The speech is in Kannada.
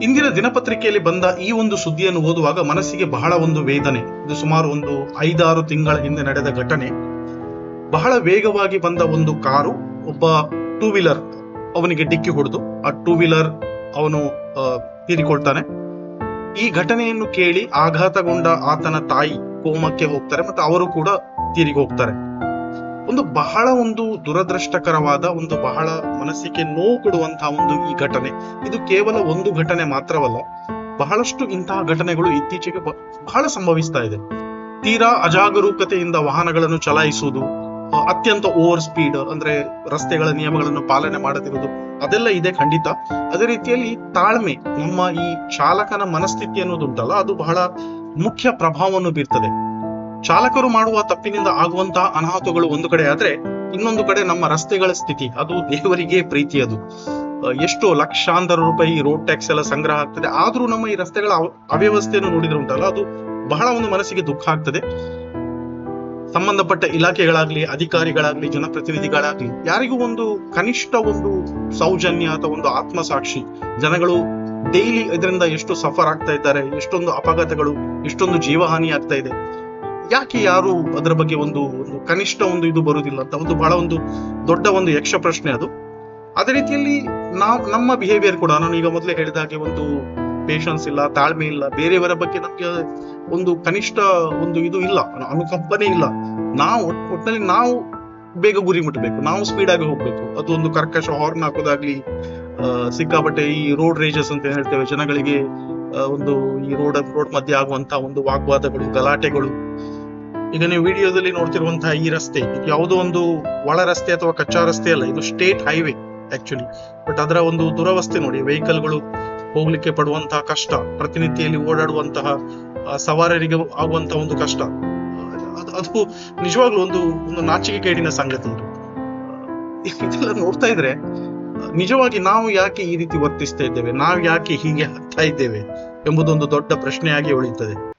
ಇಂದಿನ ದಿನಪತ್ರಿಕೆಯಲ್ಲಿ ಬಂದ ಈ ಒಂದು ಸುದ್ದಿಯನ್ನು ಓದುವಾಗ ಮನಸ್ಸಿಗೆ ಬಹಳ ಒಂದು ವೇದನೆ. ಇದು ಸುಮಾರು ಒಂದು 5-6 ತಿಂಗಳ ಹಿಂದೆ ನಡೆದ ಘಟನೆ. ಬಹಳ ವೇಗವಾಗಿ ಬಂದ ಒಂದು ಕಾರು ಒಬ್ಬ ಟೂ ವೀಲರ್ ಅವನಿಗೆ ಡಿಕ್ಕಿ ಹೊಡೆದು ಆ ಟೂ ವೀಲರ್ ಅವನು ತೀರಿಕೊಳ್ತಾನೆ. ಈ ಘಟನೆಯನ್ನು ಕೇಳಿ ಆಘಾತಗೊಂಡ ಆತನ ತಾಯಿ ಕೋಮಕ್ಕೆ ಹೋಗ್ತಾರೆ ಮತ್ತು ಅವರು ಕೂಡ ತೀರಿಗೆ ಹೋಗ್ತಾರೆ. ಬಹಳ ದುರದೃಷ್ಟಕರವಾದ ಬಹಳ ಮನಸ್ಸಿಗೆ ನೋವು ಕೊಡುವಂತಹ ಈ ಘಟನೆ. ಇದು ಕೇವಲ ಒಂದು ಘಟನೆ ಮಾತ್ರವಲ್ಲ, ಬಹಳಷ್ಟು ಇಂತಹ ಘಟನೆಗಳು ಇತ್ತೀಚೆಗೆ ಬಹಳ ಸಂಭವಿಸ್ತಾ ಇದೆ. ತೀರಾ ಅಜಾಗರೂಕತೆಯಿಂದ ವಾಹನಗಳನ್ನು ಚಲಾಯಿಸುವುದು, ಅತ್ಯಂತ ಓವರ್ ಸ್ಪೀಡ್ ಅಂದ್ರೆ ರಸ್ತೆಗಳ ನಿಯಮಗಳನ್ನು ಪಾಲನೆ ಮಾಡದಿರುವುದು, ಅದೆಲ್ಲ ಇದೆ ಖಂಡಿತ. ಅದೇ ರೀತಿಯಲ್ಲಿ ತಾಳ್ಮೆ, ನಮ್ಮ ಈ ಚಾಲಕನ ಮನಸ್ಥಿತಿ ಅನ್ನೋದುಂಟಲ್ಲ, ಅದು ಬಹಳ ಮುಖ್ಯ ಪ್ರಭಾವವನ್ನು ಬೀರ್ತದೆ. ಚಾಲಕರು ಮಾಡುವ ತಪ್ಪಿನಿಂದ ಆಗುವಂತಹ ಅನಾಹುತಗಳು ಒಂದು ಕಡೆ ಆದ್ರೆ, ಇನ್ನೊಂದು ಕಡೆ ನಮ್ಮ ರಸ್ತೆಗಳ ಸ್ಥಿತಿ, ಅದು ದೇವರಿಗೆ ಪ್ರೀತಿ. ಅದು ಎಷ್ಟೋ ಲಕ್ಷಾಂತರ ರೂಪಾಯಿ ರೋಡ್ ಟ್ಯಾಕ್ಸ್ ಎಲ್ಲ ಸಂಗ್ರಹ ಆಗ್ತದೆ, ಆದ್ರೂ ನಮ್ಮ ಈ ರಸ್ತೆಗಳ ಅವ್ಯವಸ್ಥೆಯನ್ನು ನೋಡಿದ್ರೆ ಉಂಟಲ್ಲ, ಅದು ಬಹಳ ಮನಸ್ಸಿಗೆ ದುಃಖ ಆಗ್ತದೆ. ಸಂಬಂಧಪಟ್ಟ ಇಲಾಖೆಗಳಾಗ್ಲಿ, ಅಧಿಕಾರಿಗಳಾಗ್ಲಿ, ಜನಪ್ರತಿನಿಧಿಗಳಾಗ್ಲಿ, ಯಾರಿಗೂ ಕನಿಷ್ಠ ಸೌಜನ್ಯ ಅಥವಾ ಆತ್ಮಸಾಕ್ಷಿ. ಜನಗಳು ಡೈಲಿ ಇದರಿಂದ ಎಷ್ಟು ಸಫರ್ ಆಗ್ತಾ ಇದ್ದಾರೆ, ಎಷ್ಟೊಂದು ಅಪಘಾತಗಳು, ಎಷ್ಟೊಂದು ಜೀವಹಾನಿ ಆಗ್ತಾ ಇದೆ, ಯಾಕೆ ಯಾರು ಅದರ ಬಗ್ಗೆ ಕನಿಷ್ಠ ಇದು ಬರುವುದಿಲ್ಲ ಅಂತ ಬಹಳ ದೊಡ್ಡ ಯಕ್ಷ ಪ್ರಶ್ನೆ ಅದು. ಅದೇ ರೀತಿಯಲ್ಲಿ ನಮ್ಮ ಬಿಹೇವಿಯರ್ ಕೂಡ, ನಾನು ಈಗ ಮೊದಲೇ ಹೇಳಿದ ಹಾಗೆ ಪೇಷನ್ಸ್ ಇಲ್ಲ, ತಾಳ್ಮೆ ಇಲ್ಲ, ಬೇರೆಯವರ ಬಗ್ಗೆ ನಮ್ಗೆ ಕನಿಷ್ಠ ಇದು ಇಲ್ಲ, ಅನುಕಂಪನೆ ಇಲ್ಲ. ಒಟ್ಟಿನಲ್ಲಿ ನಾವು ಬೇಗ ಗುರಿ ಮುಟ್ಟಬೇಕು, ನಾವು ಸ್ಪೀಡ್ ಆಗಿ ಹೋಗ್ಬೇಕು. ಅದು ಕರ್ಕಶ ಹಾರ್ನ್ ಹಾಕೋದಾಗ್ಲಿ, ಸಿಕ್ಕಾಪಟ್ಟೆ ಈ ರೋಡ್ ರೇಜಸ್ ಅಂತ ಹೇಳ್ತೇವೆ, ಜನಗಳಿಗೆ ಈ ರೋಡ್ ಮಧ್ಯೆ ಆಗುವಂತಹ ವಾಗ್ವಾದಗಳು, ಗಲಾಟೆಗಳು. ಈಗ ನೀವು ವಿಡಿಯೋದಲ್ಲಿ ನೋಡ್ತಿರುವಂತಹ ಈ ರಸ್ತೆ, ಇದು ಯಾವುದೋ ಒಳ ರಸ್ತೆ ಅಥವಾ ಕಚ್ಚಾ ರಸ್ತೆ ಅಲ್ಲ, ಇದು ಸ್ಟೇಟ್ ಹೈವೇ ಆಕ್ಚುಲಿ. ಬಟ್ ಅದರ ದುರವಸ್ಥೆ ನೋಡಿ, ವೆಹಿಕಲ್ಗಳು ಹೋಗ್ಲಿಕ್ಕೆ ಪಡುವಂತಹ ಕಷ್ಟ, ಪ್ರತಿನಿತ್ಯದಲ್ಲಿ ಓಡಾಡುವಂತಹ ಸವಾರರಿಗೆ ಆಗುವಂತಹ ಕಷ್ಟ, ಅದು ನಿಜವಾಗ್ಲೂ ಒಂದು ನಾಚಿಕೆಗೇಡಿನ ಸಂಗತಿ. ಇದೆಲ್ಲ ನೋಡ್ತಾ ಇದ್ರೆ ನಿಜವಾಗಿ ನಾವು ಯಾಕೆ ಈ ರೀತಿ ವರ್ತಿಸ್ತಾ ಇದ್ದೇವೆ, ನಾವು ಯಾಕೆ ಹೀಗೆ ಆಗ್ತಾ ಇದ್ದೇವೆ ಎಂಬುದೊಂದು ದೊಡ್ಡ ಪ್ರಶ್ನೆಯಾಗಿ ಉಳಿಯುತ್ತದೆ.